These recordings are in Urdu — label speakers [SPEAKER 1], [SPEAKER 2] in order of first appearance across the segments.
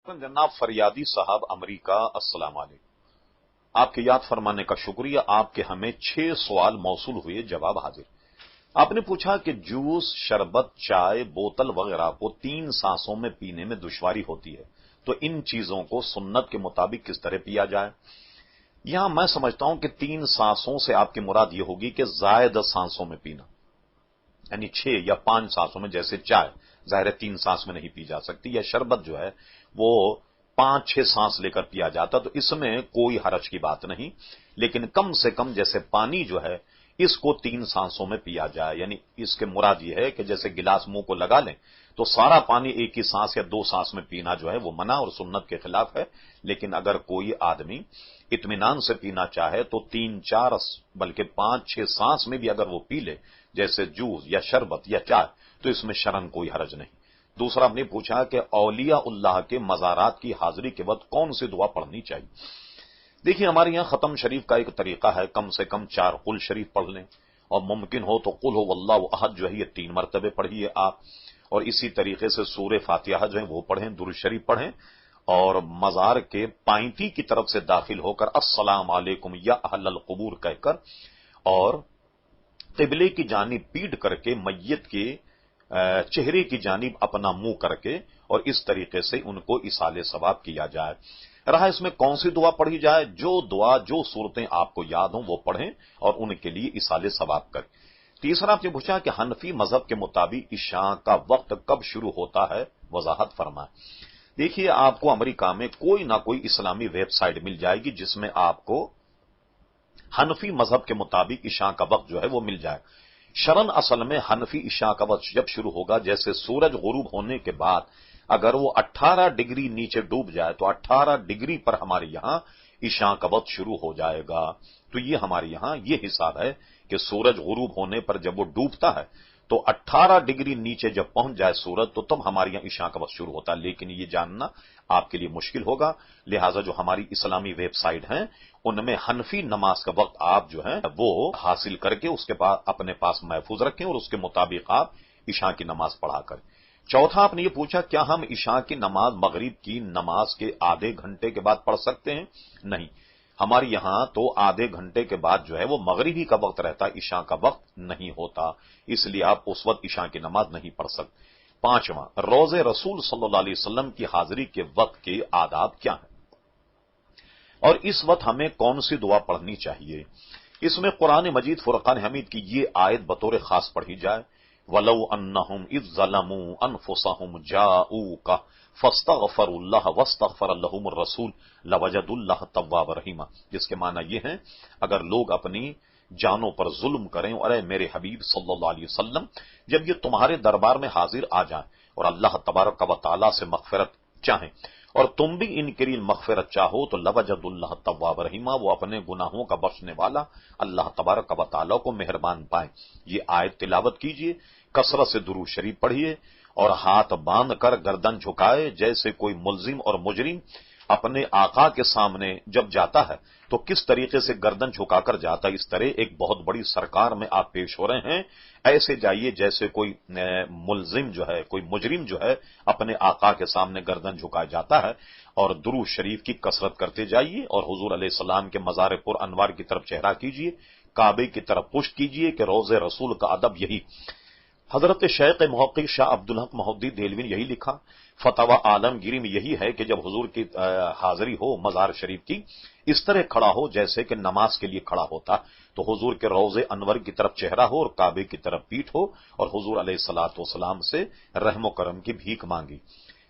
[SPEAKER 1] جناب فریادی صاحب امریکہ، السلام علیکم۔ آپ کے یاد فرمانے کا شکریہ۔ آپ کے ہمیں 6 سوال موصول ہوئے، جواب حاضر۔ آپ نے پوچھا کہ جوس، شربت، چائے، بوتل وغیرہ کو 3 سانسوں میں پینے میں دشواری ہوتی ہے، تو ان چیزوں کو سنت کے مطابق کس طرح پیا جائے؟ یہاں میں سمجھتا ہوں کہ 3 سانسوں سے آپ کی مراد یہ ہوگی کہ زائد سانسوں میں پینا، یعنی 6 یا 5 سانسوں میں، جیسے چائے ظاہر ہے 3 سانس میں نہیں پی جا سکتی، یا شربت جو ہے وہ 5-6 سانس لے کر پیا جاتا، تو اس میں کوئی حرج کی بات نہیں۔ لیکن کم سے کم جیسے پانی جو ہے اس کو 3 سانسوں میں پیا جائے، یعنی اس کے مراد یہ ہے کہ جیسے گلاس منہ کو لگا لیں تو سارا پانی ایک ہی سانس یا 2 سانس میں پینا جو ہے وہ منع اور سنت کے خلاف ہے۔ لیکن اگر کوئی آدمی اطمینان سے پینا چاہے تو 3-4 بلکہ 5-6 سانس میں بھی اگر وہ پی لے، جیسے جوس یا شربت یا چائے، تو اس میں شرعاً کوئی حرج نہیں۔ دوسرا آپ نے پوچھا کہ اولیاء اللہ کے مزارات کی حاضری کے وقت کون سی دعا پڑھنی چاہیے؟ دیکھیے، ہمارے یہاں ختم شریف کا ایک طریقہ ہے، کم سے کم 4 قل شریف پڑھ لیں، اور ممکن ہو تو قل هو اللہ احد جو ہے یہ 3 مرتبے پڑھیے آپ، اور اسی طریقے سے سورہ فاتحہ جو ہے وہ پڑھیں، درود شریف پڑھیں، اور مزار کے پائنتی کی طرف سے داخل ہو کر السلام علیکم یا اہل القبور کہہ کر، اور قبلے کی جانب پیٹ کر کے میت کے چہرے کی جانب اپنا منہ کر کے، اور اس طریقے سے ان کو ایصال ثواب کیا جائے۔ رہا اس میں کون سی دعا پڑھی جائے، جو دعا جو صورتیں آپ کو یاد ہوں وہ پڑھیں اور ان کے لیے ایصال ثواب کریں۔ تیسرا آپ نے پوچھا کہ حنفی مذہب کے مطابق عشاء کا وقت کب شروع ہوتا ہے، وضاحت فرمائیں۔ دیکھیے، آپ کو امریکہ میں کوئی نہ کوئی اسلامی ویب سائٹ مل جائے گی جس میں آپ کو حنفی مذہب کے مطابق عشاء کا وقت جو ہے وہ مل جائے۔ شرعاً اصل میں حنفی عشاء کا وقت جب شروع ہوگا، جیسے سورج غروب ہونے کے بعد اگر وہ 18 ڈگری نیچے ڈوب جائے تو 18 ڈگری پر ہمارے یہاں عشاء کا وقت شروع ہو جائے گا۔ تو یہ ہمارے یہاں یہ حساب ہے کہ سورج غروب ہونے پر جب وہ ڈوبتا ہے تو 18 ڈگری نیچے جب پہنچ جائے سورج تو تب ہمارے یہاں عشاء کا وقت شروع ہوتا ہے۔ لیکن یہ جاننا آپ کے لیے مشکل ہوگا، لہٰذا جو ہماری اسلامی ویب سائٹ ہیں ان میں حنفی نماز کا وقت آپ جو ہے وہ حاصل کر کے اس کے بعد اپنے پاس محفوظ رکھیں اور اس کے مطابق آپ عشاء کی نماز پڑھا کریں۔ چوتھا آپ نے یہ پوچھا کیا ہم عشاء کی نماز مغرب کی نماز کے آدھے گھنٹے کے بعد پڑھ سکتے ہیں؟ نہیں، ہمارے یہاں تو آدھے گھنٹے کے بعد جو ہے وہ مغربی کا وقت رہتا، عشاء کا وقت نہیں ہوتا، اس لیے آپ اس وقت عشاء کی نماز نہیں پڑھ سکتے۔ پانچواں، روضہ رسول صلی اللہ علیہ وسلم کی حاضری کے وقت کے آداب کیا ہیں اور اس وقت ہمیں کون سی دعا پڑھنی چاہیے؟ اس میں قرآن مجید فرقان حمید کی یہ آیت بطور خاص پڑھی جائے، وَلَوْ أَنَّهُمْ إِذْ ظَلَمُوا أَنفُسَهُمْ جَاءُوكَ فَاسْتَغْفَرُوا اللَّهَ وَاسْتَغْفَرَ لَهُمُ الرَّسُولُ لَوَجَدُوا اللَّهَ تَوَّابًا رَحِيمًا، جس کے معنی یہ ہیں اگر لوگ اپنی جانوں پر ظلم کریں، اور اے میرے حبیب صلی اللہ علیہ وسلم جب یہ تمہارے دربار میں حاضر آ جائیں اور اللہ تبارک و تعالی سے مغفرت چاہیں اور تم بھی ان کے لیے مغفرت چاہو تو لوجدوا اللہ تواب رحیمہ، وہ اپنے گناہوں کا بخشنے والا اللہ تبارک و تعالی کو مہربان پائیں۔ یہ آیت تلاوت کیجئے، کثرت سے درود شریف پڑھیے، اور ہاتھ باندھ کر گردن جھکائے، جیسے کوئی ملزم اور مجرم اپنے آقا کے سامنے جب جاتا ہے تو کس طریقے سے گردن جھکا کر جاتا ہے، اس طرح ایک بہت بڑی سرکار میں آپ پیش ہو رہے ہیں، ایسے جائیے جیسے کوئی ملزم جو ہے، کوئی مجرم جو ہے اپنے آقا کے سامنے گردن جھکا جاتا ہے، اور درود شریف کی کثرت کرتے جائیے، اور حضور علیہ السلام کے مزار پر انوار کی طرف چہرہ کیجیے، کعبے کی طرف پشت کیجیے کہ روضہ رسول کا ادب یہی۔ حضرت شیخ محقق شاہ عبدالحق محدث دہلوی نے یہی لکھا، فتاوی عالمگیری میں یہی ہے کہ جب حضور کی حاضری ہو مزار شریف کی، اس طرح کھڑا ہو جیسے کہ نماز کے لیے کھڑا ہوتا، تو حضور کے روضہ انور کی طرف چہرہ ہو اور کعبے کی طرف پیٹھ ہو، اور حضور علیہ الصلوۃ والسلام سے رحم و کرم کی بھیک مانگی۔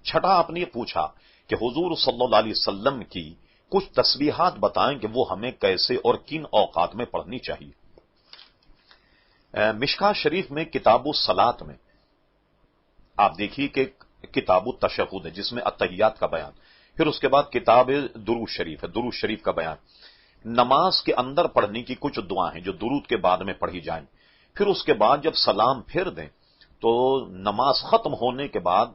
[SPEAKER 1] چھٹا آپ نے یہ پوچھا کہ حضور صلی اللہ علیہ وسلم کی کچھ تسبیحات بتائیں کہ وہ ہمیں کیسے اور کن اوقات میں پڑھنی چاہیے۔ مشکاہ شریف میں کتاب الصلاۃ میں آپ دیکھیے کہ کتاب التشہد ہے جس میں التحیات کا بیان، پھر اس کے بعد کتاب درود شریف ہے، درود شریف کا بیان، نماز کے اندر پڑھنے کی کچھ دعائیں ہیں جو درود کے بعد میں پڑھی جائیں، پھر اس کے بعد جب سلام پھیر دیں تو نماز ختم ہونے کے بعد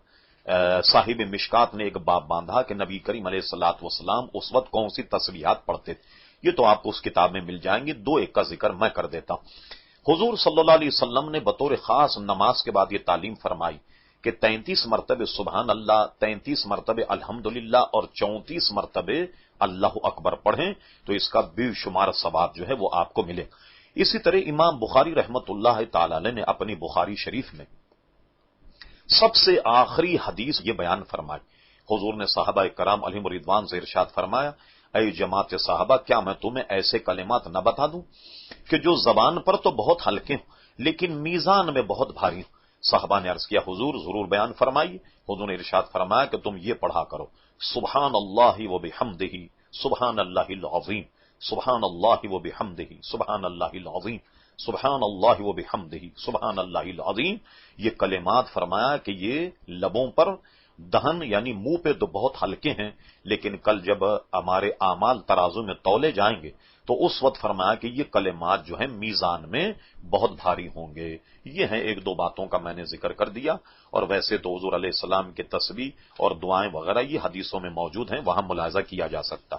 [SPEAKER 1] صاحب مشکات نے ایک باب باندھا کہ نبی کریم علیہ الصلوۃ والسلام اس وقت کون سی تسبیحات پڑھتے تھے، یہ تو آپ کو اس کتاب میں مل جائیں گے، دو ایک کا ذکر میں کر دیتا ہوں۔ حضور صلی اللہ علیہ وسلم نے بطور خاص نماز کے بعد یہ تعلیم فرمائی کہ 33 مرتبے سبحان اللہ، 33 مرتبے الحمدللہ اور 34 مرتبے اللہ اکبر پڑھیں تو اس کا بے شمار ثواب جو ہے وہ آپ کو ملے۔ اسی طرح امام بخاری رحمت اللہ تعالی علیہ نے اپنی بخاری شریف میں سب سے آخری حدیث یہ بیان فرمائی، حضور نے صحابہ کرام علیہم رضوان سے ارشاد فرمایا، اے جماعت صحابہ، کیا میں تمہیں ایسے کلمات نہ بتا دوں کہ جو زبان پر تو بہت ہلکے ہوں لیکن میزان میں بہت بھاری ہوں؟ صحابہ نے عرض کیا، حضور ضرور بیان فرمائیے۔ حضور نے ارشاد فرمایا کہ تم یہ پڑھا کرو، سبحان اللہ و بحمدہ، سبحان اللہ العظیم، سبحان اللہ و بحمدہ، سبحان اللہ العظیم، سبحان اللہ و بحمدہ، سبحان اللہ العظیم۔ یہ کلمات فرمایا کہ یہ لبوں پر، دہن یعنی منہ پہ تو بہت ہلکے ہیں لیکن کل جب ہمارے اعمال ترازو میں تولے جائیں گے تو اس وقت فرمایا کہ یہ کلمات جو ہیں میزان میں بہت بھاری ہوں گے۔ یہ ہیں ایک دو باتوں کا میں نے ذکر کر دیا، اور ویسے تو حضور علیہ السلام کے تسبیح اور دعائیں وغیرہ یہ حدیثوں میں موجود ہیں، وہاں ملاحظہ کیا جا سکتا۔